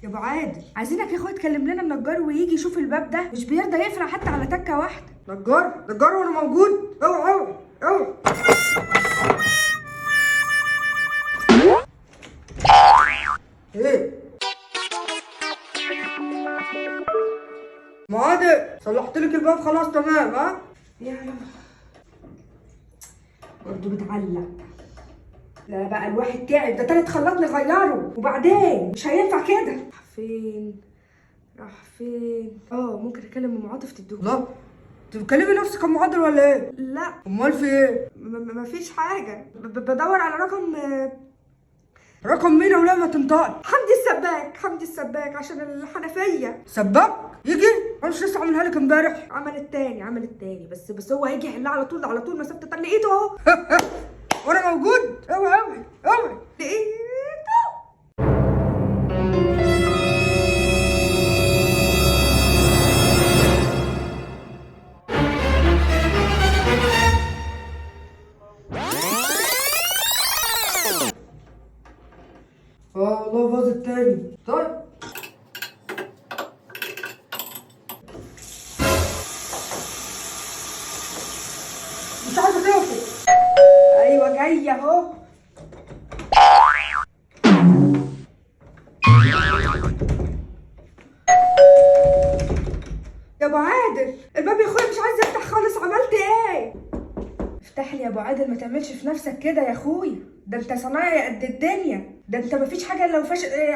يا ابو عادل، عايزينك يا اخويا تكلم لنا النجار ويجي يشوف الباب ده، مش بيرضى يفرق حتى على تكه واحده. نجار وانا موجود؟ اوعى اوعى. ايه معادي، صلحت لك الباب خلاص تمام؟ ها يعني برضه بتعلق. لا بقى الواحد تعب، ده 3 خلاط نغيره وبعدين مش هينفع كده. راح فين؟ ممكن اكلم ام عاطف تدوه. لا، انت بتكلمي نفسك ام عادل ولا ايه؟ لا امال في ايه؟ مفيش حاجه، بدور على رقم مين ولا ما تنطقي؟ حمدي السباك عشان الحنفيه. سباك يجي؟ انا مش لسه عاملها لك امبارح؟ عمل التاني بس هو هيجي يحلها على طول مسافه طن ايده اهو. وانا موجود؟ اوعى اوعى اوعى. ايده. والله باظ التاني. طيب مش عايزه تقفل. ايوه جايه اهو. يا ابو عادل، الباب يا اخويا مش عايز يفتح خالص، عملت ايه؟ افتح لي يا ابو عادل، ما تعملش في نفسك كده يا اخويا، ده انت صنايعي قد الدنيا، ده انت مفيش حاجه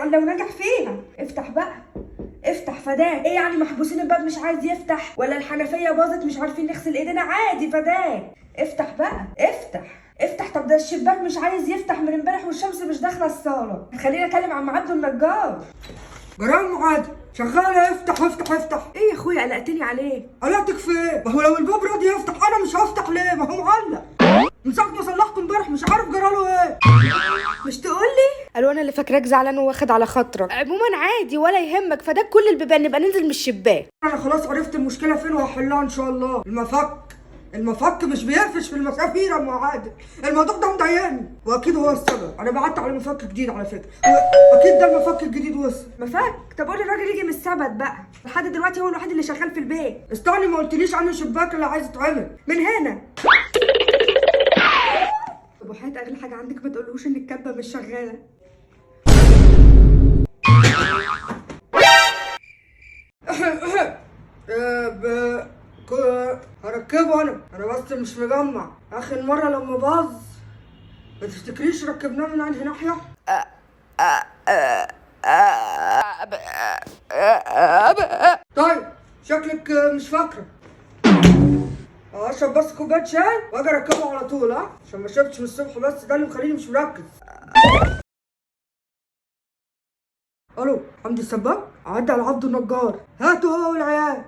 لو نجح فيها. افتح بقى، افتح فداك. ايه يعني محبوسين الباب مش عايز يفتح، ولا الحنفيه باظت مش عارفين نغسل ايدينا؟ عادي فداك. افتح بقى، افتح. طب ده الشباك مش عايز يفتح من امبارح والشمس مش داخله الصاله، خليني اكلم عم عبده النجار. جرام عادي شغاله. افتح. ايه يا اخويا قلقتني عليه؟ قلقتك في ايه؟ ما هو لو الباب راضي يفتح انا مش هفتح ليه؟ ما هو معلق من ساعه ما صلحته امبارح، مش عارف جراله ايه. مش تقولي؟ قالوا انا اللي فاكراك زعلان وواخد على خاطرك. عموما عادي ولا يهمك، فداك كل البيبان نبقى ننزل من الشباك. انا خلاص عرفت المشكله فين وهحلها ان شاء الله. المفك مش بيقفش في المسافير يا ام عادل. الموضوع ده مضايقني واكيد هو السبب. انا بعت على مفك جديد على فكره، واكيد ده المفك الجديد وصل. مفك؟ طب قول الراجل يجي من السبت بقى، لحد دلوقتي هو الوحيد اللي شغال في البيت. استني، ما قلتليش عن الشباك اللي عايز يتعمل من هنا. طب وحياة اغلى حاجه عندك ما تقولوش ان الكبه مش شغاله. هركبه انا بس مش مجمع. اخر مره لما باظ ما تفتكريش ركبناه من انهي ناحيه؟ طيب شكلك مش فاكره. اشرب بس كوبايه شاي واجي اركبه على طول. عشان ما شربتش من الصبح، بس ده اللي مخليني مش مركز. الو، حمدي السباك؟ عدى على عبده النجار، هاتوا هو والعيال.